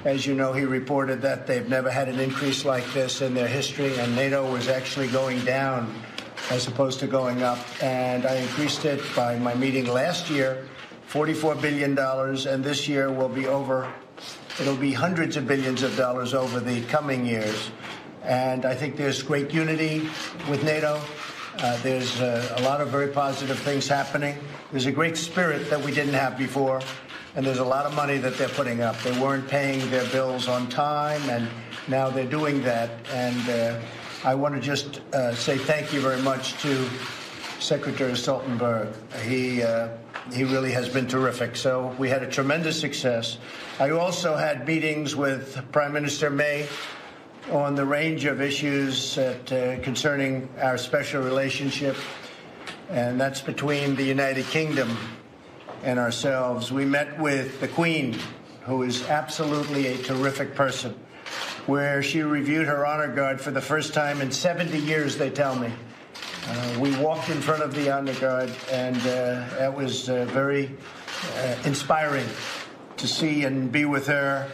As you know, he reported that they've never had an increase like this in their history, and NATO was actually going down as opposed to going up. And I increased it by my meeting last year, $44 billion, and this year will be it'll be hundreds of billions of dollars over the coming years. And I think there's great unity with NATO. There's a lot of very positive things happening. There's a great spirit that we didn't have before, and there's a lot of money that they're putting up. They weren't paying their bills on time, and now they're doing that. And I want to just say thank you very much to Secretary Stoltenberg. He really has been terrific. So we had a tremendous success. I also had meetings with Prime Minister May on the range of issues concerning our special relationship, and that's between the United Kingdom and ourselves. We met with the Queen, who is absolutely a terrific person, where she reviewed her honor guard for the first time in 70 years, they tell me. We walked in front of the honor guard, and that was very inspiring to see and be with her.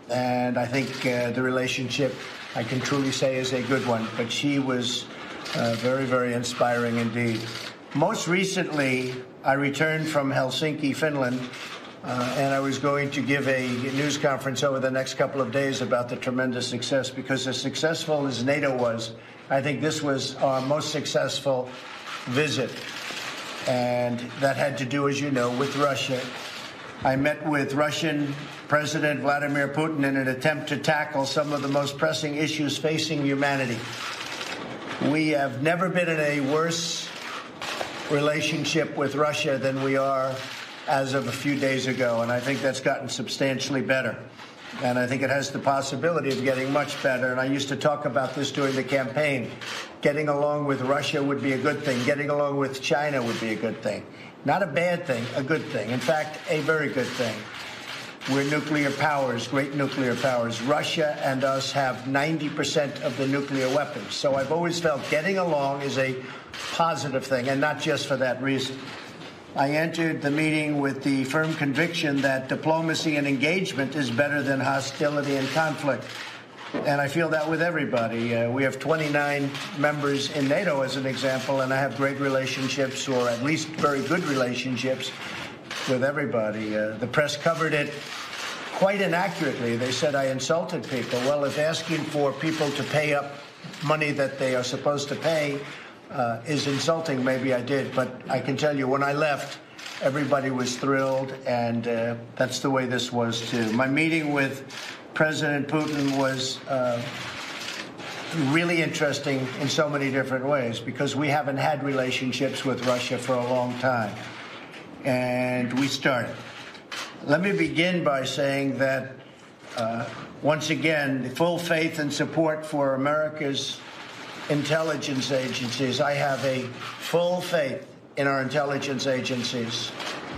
And I think the relationship, I can truly say, is a good one. But she was very, very inspiring indeed. Most recently, I returned from Helsinki, Finland, and I was going to give a news conference over the next couple of days about the tremendous success, because as successful as NATO was, I think this was our most successful visit. And that had to do, as you know, with Russia. I met with Russian President Vladimir Putin in an attempt to tackle some of the most pressing issues facing humanity. We have never been in a worse relationship with Russia than we are as of a few days ago, and I think that's gotten substantially better. And I think it has the possibility of getting much better. And I used to talk about this during the campaign. Getting along with Russia would be a good thing. Getting along with China would be a good thing. Not a bad thing, a good thing. In fact, a very good thing. We're nuclear powers, great nuclear powers. Russia and us have 90% of the nuclear weapons. So I've always felt getting along is a positive thing, and not just for that reason. I entered the meeting with the firm conviction that diplomacy and engagement is better than hostility and conflict. And I feel that with everybody. We have 29 members in NATO, as an example, and I have great relationships, or at least very good relationships, with everybody. The press covered it quite inaccurately. They said I insulted people. Well, if asking for people to pay up money that they are supposed to pay is insulting, maybe I did. But I can tell you, when I left, everybody was thrilled, and that's the way this was, too. My meeting with President Putin was really interesting in so many different ways, because we haven't had relationships with Russia for a long time. And we started. Let me begin by saying that, once again, the full faith and support for America's intelligence agencies. I have a full faith in our intelligence agencies.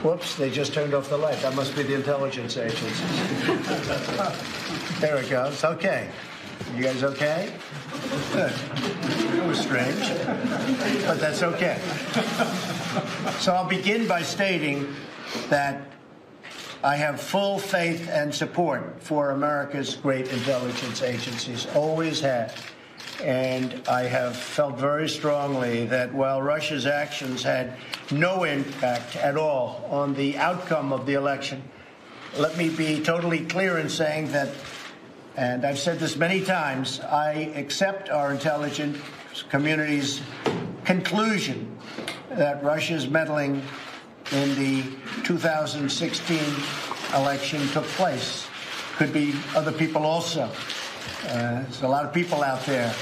Whoops, they just turned off the light. That must be the intelligence agencies. There it goes. Okay. You guys okay? Good. It was strange, but that's okay. So I'll begin by stating that I have full faith and support for America's great intelligence agencies, always have. And I have felt very strongly that while Russia's actions had no impact at all on the outcome of the election, let me be totally clear in saying that, and I've said this many times, I accept our intelligence community's conclusion that Russia's meddling in the 2016 election took place. Could be other people also. There's a lot of people out there.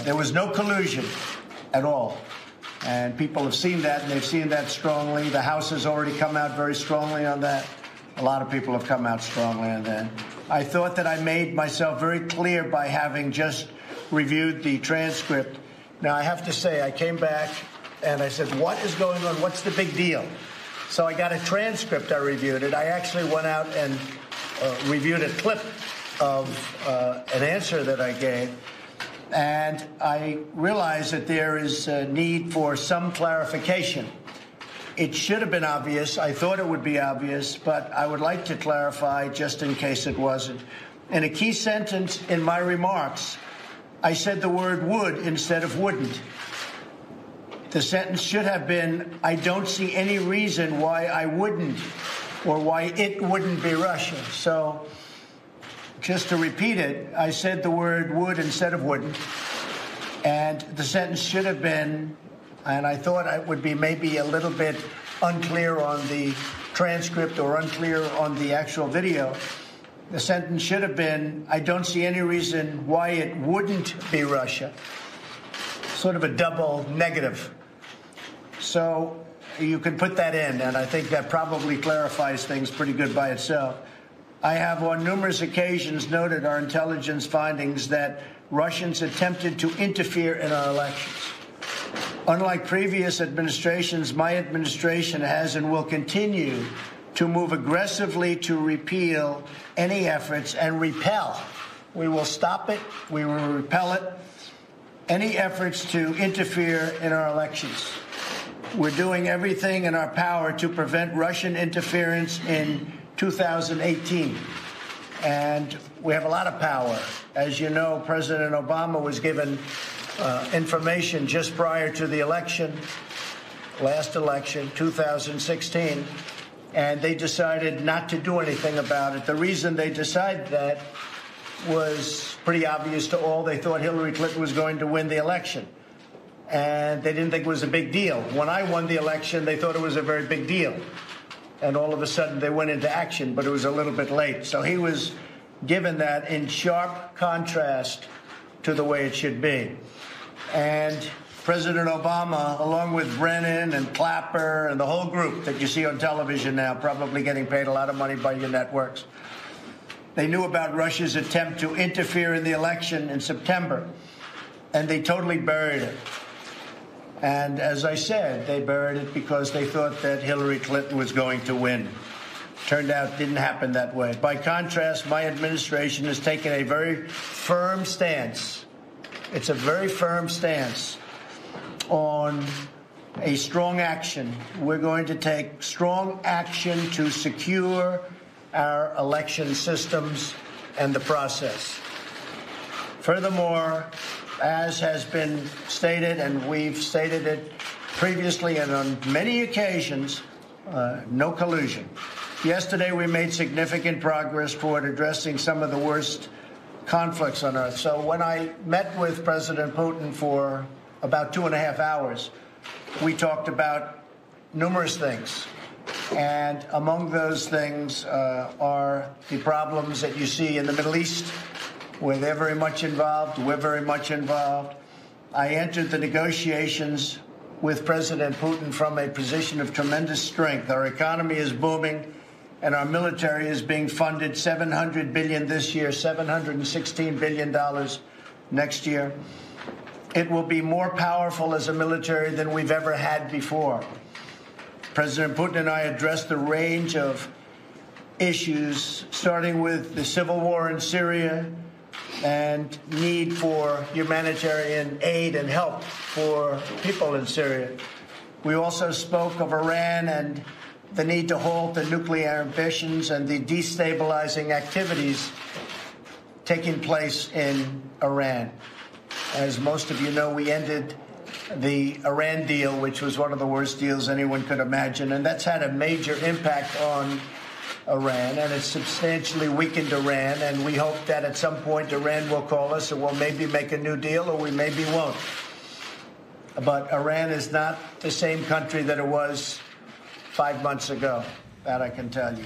There was no collusion at all. And people have seen that, and they've seen that strongly. The House has already come out very strongly on that. A lot of people have come out strongly on that. I thought that I made myself very clear by having just reviewed the transcript. Now, I have to say, I came back and I said, what is going on? What's the big deal? So I got a transcript. I reviewed it. I actually went out and reviewed a clip of an answer that I gave. And I realized that there is a need for some clarification it should have been obvious. I thought it would be obvious, but I would like to clarify just in case it wasn't. In a key sentence in my remarks, I said the word would instead of wouldn't. The sentence should have been, I don't see any reason why I wouldn't or why it wouldn't be Russia. So just to repeat it, I said the word would instead of wouldn't. And the sentence should have been, and I thought it would be maybe a little bit unclear on the transcript or unclear on the actual video. The sentence should have been, I don't see any reason why it wouldn't be Russia. Sort of a double negative. So you can put that in, and I think that probably clarifies things pretty good by itself. I have on numerous occasions noted our intelligence findings that Russians attempted to interfere in our elections. Unlike previous administrations, my administration has and will continue to move aggressively to repeal any efforts and repel. We will stop it. We will repel it. Any efforts to interfere in our elections. We're doing everything in our power to prevent Russian interference in 2018. And we have a lot of power. As you know, President Obama was given information just prior to the election, last election, 2016, and they decided not to do anything about it. The reason they decided that was pretty obvious to all. They thought Hillary Clinton was going to win the election, and they didn't think it was a big deal. When I won the election, they thought it was a very big deal, and all of a sudden they went into action, but it was a little bit late. So he was given that in sharp contrast to the way it should be. And President Obama, along with Brennan and Clapper and the whole group that you see on television now, probably getting paid a lot of money by your networks, they knew about Russia's attempt to interfere in the election in September, and they totally buried it. And as I said, they buried it because they thought that Hillary Clinton was going to win. Turned out it didn't happen that way. By contrast, my administration has taken a very firm stance. It's a very firm stance on a strong action. We're going to take strong action to secure our election systems and the process. Furthermore, as has been stated, and we've stated it previously and on many occasions, no collusion. Yesterday, we made significant progress toward addressing some of the worst conflicts on Earth. So when I met with President Putin for about 2.5 hours, we talked about numerous things. And among those things are the problems that you see in the Middle East, where they're very much involved, we're very much involved. I entered the negotiations with President Putin from a position of tremendous strength. Our economy is booming, and our military is being funded $700 billion this year, $716 billion next year. It will be more powerful as a military than we've ever had before. President Putin and I addressed the range of issues, starting with the civil war in Syria and need for humanitarian aid and help for people in Syria. We also spoke of Iran and the need to halt the nuclear ambitions and the destabilizing activities taking place in Iran. As most of you know, we ended the Iran deal, which was one of the worst deals anyone could imagine, and that's had a major impact on Iran, and it's substantially weakened Iran, and we hope that at some point Iran will call us and we'll maybe make a new deal, or we maybe won't. But Iran is not the same country that it was 5 months ago, that I can tell you.